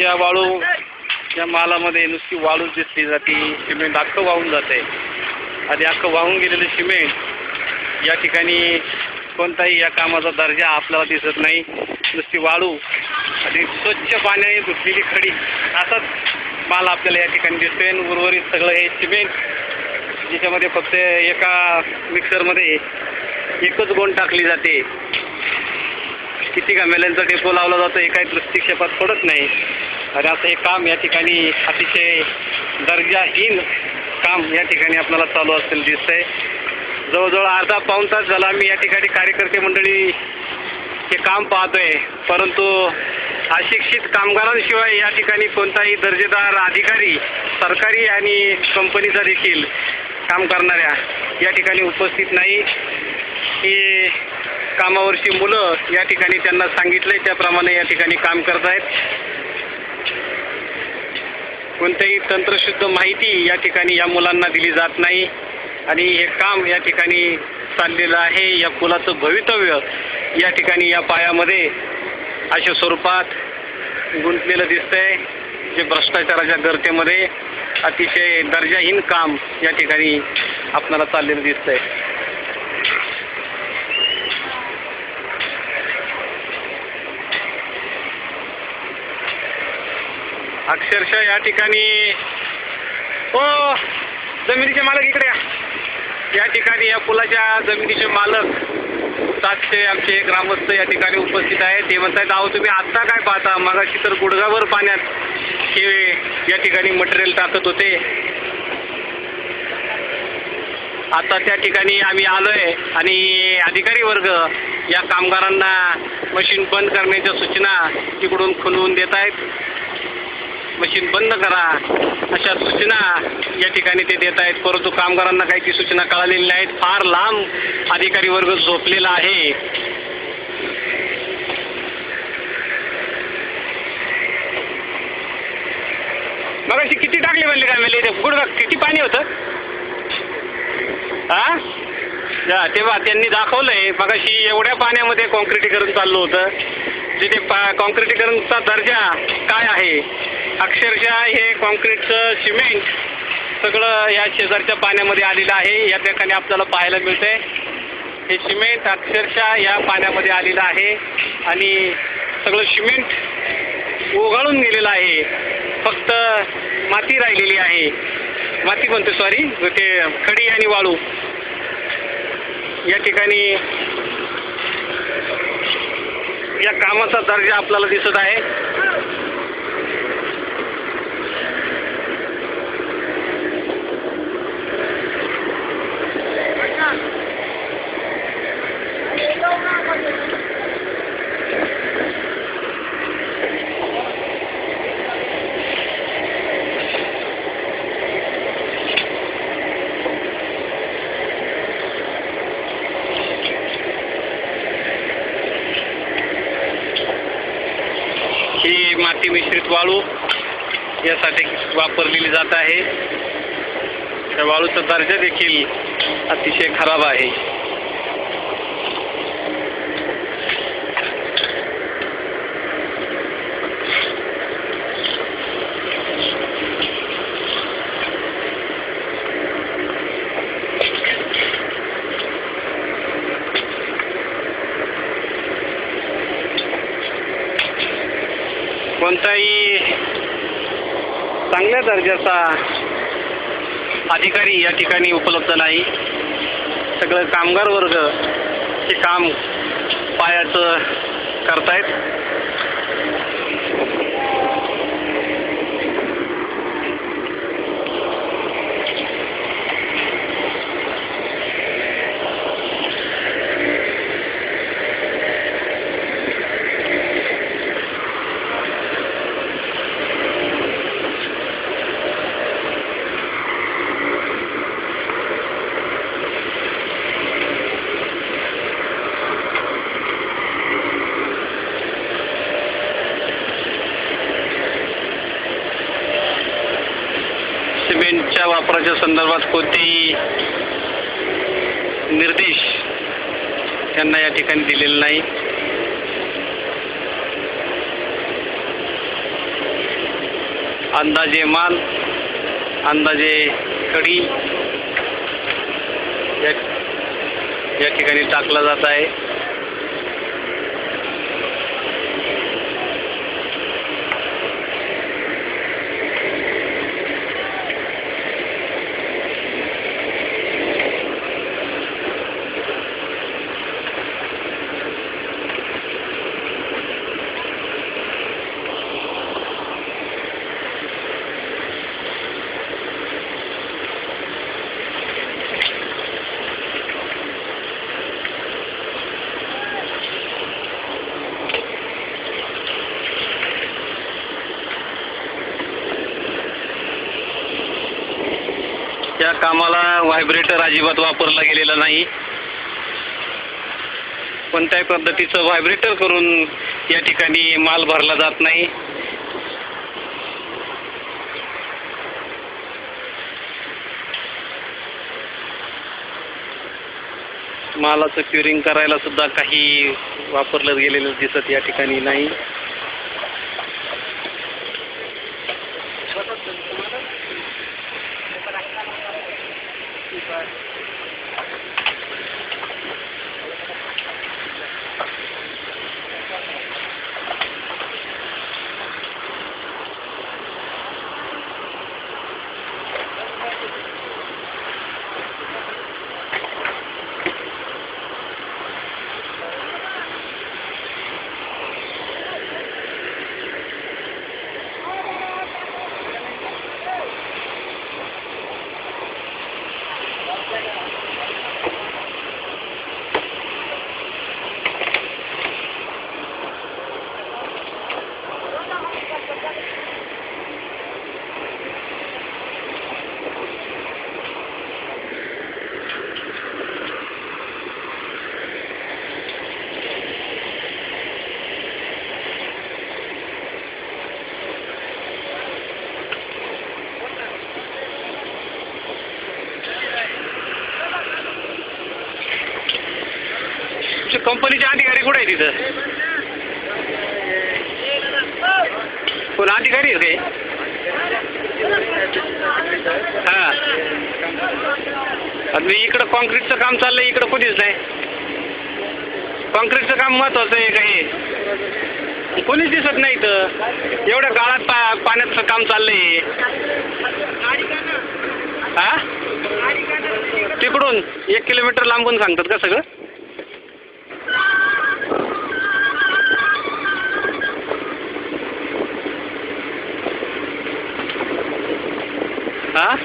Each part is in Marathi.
या वाळू या मालामध्ये नुसती वाळूच दिसली जाते, सिमेंट अख्खं वाहून जाते आणि अख्खं वाहून गेलेलं सिमेंट या ठिकाणी कोणताही या कामाचा दर्जा आपल्याला दिसत नाही. नुसती वाळू आणि स्वच्छ पाण्याने धुतलेली खडी असाच माल आपल्याला या ठिकाणी दिसतोय. उर्वरित सगळं हे सिमेंट ज्याच्यामध्ये फक्त एका मिक्सरमध्ये एकच गोण टाकली जाते. किती गामेल्यांचा डेपो लावला जातो हे काही दृष्टिक्षेपात पडत नाही. आणि असं हे काम या ठिकाणी अतिशय दर्जाहीन काम या ठिकाणी आपल्याला चालू असलेलं दिसतंय. जवळजवळ अर्धा पाऊण तास झाला आम्ही या ठिकाणी कार्यकर्ते मंडळी हे काम पाहतोय, परंतु अशिक्षित कामगारांशिवाय या ठिकाणी कोणताही दर्जेदार अधिकारी सरकारी आणि कंपनीचा देखील काम करणाऱ्या या ठिकाणी उपस्थित नाही. ही कामावरची मुलं या ठिकाणी त्यांना सांगितले त्याप्रमाणे या ठिकाणी काम करत आहेत. कोणत्याही तंत्रशुद्ध माहिती या ठिकाणी या मुलांना दिली जात नाही आणि हे काम या ठिकाणी चाललेलं आहे. या पुलाचं भवितव्य या ठिकाणी या पायामध्ये अशा स्वरूपात गुंतलेलं दिसतंय, जे भ्रष्टाचाराच्या गर्तेमध्ये अतिशय दर्जाहीन काम या ठिकाणी आपल्याला चाललेलं दिसतंय. अक्षरशः या ठिकाणी जमिनीचे मालक इकडे या ठिकाणी या पुलाच्या जमिनीचे मालक 700 आमचे ग्रामस्थ या ठिकाणी उपस्थित आहेत. ते म्हणतात अहो तुम्ही आत्ता काय पाहता, मगाशी तर गुडघाभर पाण्यात हे या ठिकाणी मटेरियल टाकत होते, आता त्या ठिकाणी आम्ही आलोय आणि अधिकारी वर्ग या कामगारांना मशीन बंद करण्याच्या सूचना तिकडून खुलवून देत आहेत. मशीन बंद करा अशा सूचना या ठिकाणी ते देत आहेत, परंतु कामगारांना काही ती सूचना कळालेली नाहीत. फार लांब अधिकारी वर्ग झोपलेला आहे. मगाशी किती टाकले म्हणले काय म्हणले गुडघा किती पाणी होतं तेव्हा त्यांनी दाखवलंय. मगाशी एवढ्या पाण्यामध्ये कॉन्क्रिटीकरण चाललं होतं, जिथे कॉन्क्रिटीकरणचा दर्जा काय आहे. अक्षरशः हे कॉन्क्रीटचं सिमेंट सगळं या शेजारच्या पाण्यामध्ये आलेलं आहे. या ठिकाणी आपल्याला पाहायला मिळतंय हे सिमेंट अक्षरशः या पाण्यामध्ये आलेलं आहे आणि सगळं सिमेंट ओघळून गेलेलं आहे. फक्त माती राहिलेली आहे, माती म्हणतो सॉरी, ते खडी आणि वाळू या ठिकाणी या कामाचा दर्जा आपल्याला दिसत आहे. ही माती मिश्रित वाळू यासाठी वापरलेली जात आहे. त्या वाळूचा दर्जा देखील अतिशय खराब आहे. कोणताही चांगल्या दर्जाचा अधिकारी या ठिकाणी उपलब्ध नाही. सगळं कामगार वर्ग हे काम पायाचं करतायत. सिमेंटच्या वापराच्या संदर्भात कोणतेही निर्देश त्यांना या ठिकाणी दिलेले नाही. अंदाजे माल, अंदाजे कडी या ठिकाणी टाकला जात आहे. या कामाला व्हायब्रेटर अजिबात वापरला गेलेला नाही. कोणत्याही पद्धतीचं व्हायब्रेटर करून या ठिकाणी माल भरला जात नाही. मालाचं क्युरिंग करायला सुद्धा काही वापरलं गेलेलं दिसत या ठिकाणी नाही. कंपनीचे अधिकारी कुठे आहे तिथं? कोण अधिकारी आहे काय? हां, मी इकडं कॉन्क्रीटचं काम चाललंय, इकडं कोणीच नाही. कॉन्क्रीटचं काम महत्वाचं आहे काही, कोणीच दिसत नाही इथं. एवढ्या काळात पाण्याचं काम चाललंय. हां, तिकडून 1 किलोमीटर लांबून सांगतात का सगळं? हां,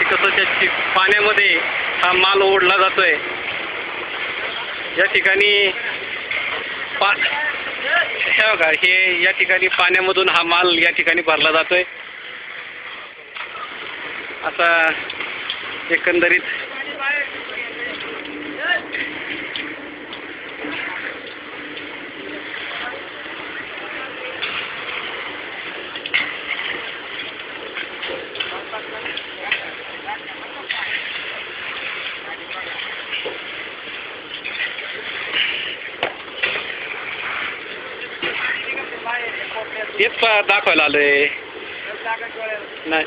कसं त्या पाण्यामध्ये हा माल ओढला जातोय. या ठिकाणी हे बघा, हे या ठिकाणी पाण्यामधून हा माल या ठिकाणी भरला जातोय. आता एकंदरीत तेच दाखवायला आलोय. नाही,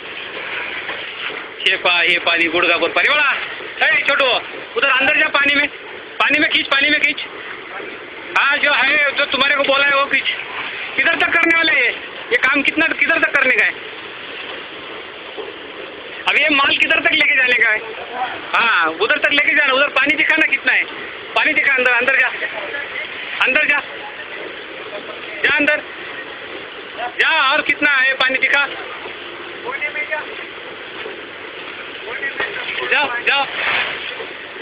हे पानी गुड़गापुर पानी बड़ा है छोटू, उधर अंदर जा, पानी में खींच. हाँ, जो है जो तुम्हारे को बोला है वो खींच. किधर तक करने वाले है ये काम? किधर तक करने का है? अब ये माल किधर तक लेके जाने का है? हाँ, उधर तक लेके जाना. उधर पानी दिखा ना कितना है. पानी दिखा. अंदर जा, अंदर जा. और कितना है पानी दिखा. जा.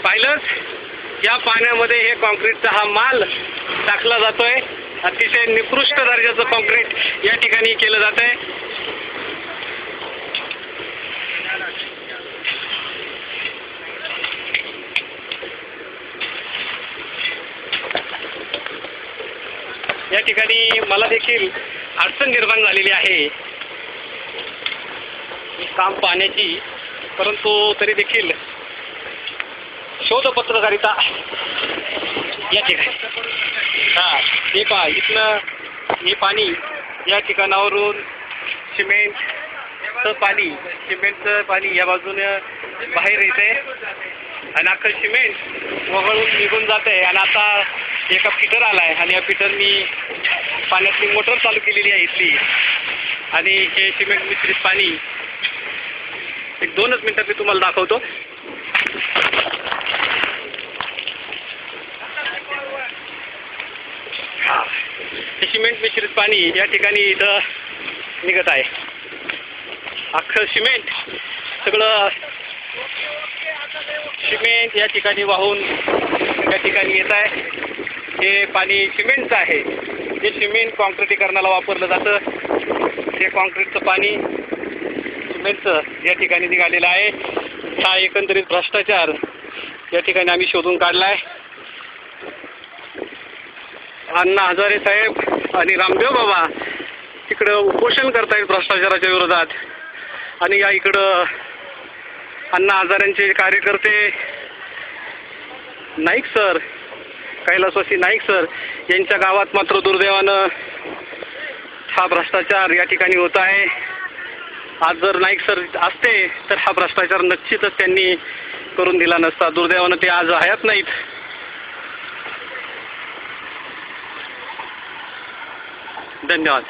पाहिलंच, या पाण्यामध्ये हे कॉन्क्रीटचा हा माल टाकला जातोय. अतिशय निकृष्ट दर्जाचं कॉन्क्रीट या ठिकाणी केलं जात आहे. या ठिकाणी मला देखील अडचण निर्माण झालेली आहे काम पाहण्याची, परंतु तरी देखील शोध पत्रकारिता या ठिकाणी हे पहा, इथनं हे पाणी या ठिकाणावरून सिमेंटचं पाणी या बाजूने बाहेर येते आणि अख्खं सिमेंट वगळून निघून जाते. आणि आता एका फिटर आला आहे आणि या फिटरनी पाण्यातली मोटर चालू केलेली आहे इथली, आणि हे सिमेंट मिश्रित पाणी एक 2च मिनिटात मी तुम्हाला दाखवतो. हे सिमेंट मिश्रित पाणी या ठिकाणी इथं निघत आहे. अख्खं सिमेंट सगळं सिमेंट या ठिकाणी वाहून या ठिकाणी येत आहे. हे पाणी सिमेंटचं आहे. हे सिमेंट कॉन्क्रिटीकरणाला वापरलं जातं. हे कॉन्क्रीटचं पाणी सिमेंटचं या ठिकाणी निघालेलं आहे. हा एकंदरीत भ्रष्टाचार या ठिकाणी आम्ही शोधून काढला आहे. अण्णा हजारे साहेब आणि रामदेव बाबा तिकडं उपोषण करतायत भ्रष्टाचाराच्या विरोधात, आणि या इकडं अण्णा हजारेंचे कार्यकर्ते नाईक सर, कैलासवासी नाईक सर यांच्या गावात मात्र दुर्दैवानं हा भ्रष्टाचार या ठिकाणी होत आहे. आज जर नाईक सर असते तर हा भ्रष्टाचार निश्चितच त्यांनी करून दिला नसता. दुर्दैवानं ते आज हयात नाहीत. धन्यवाद.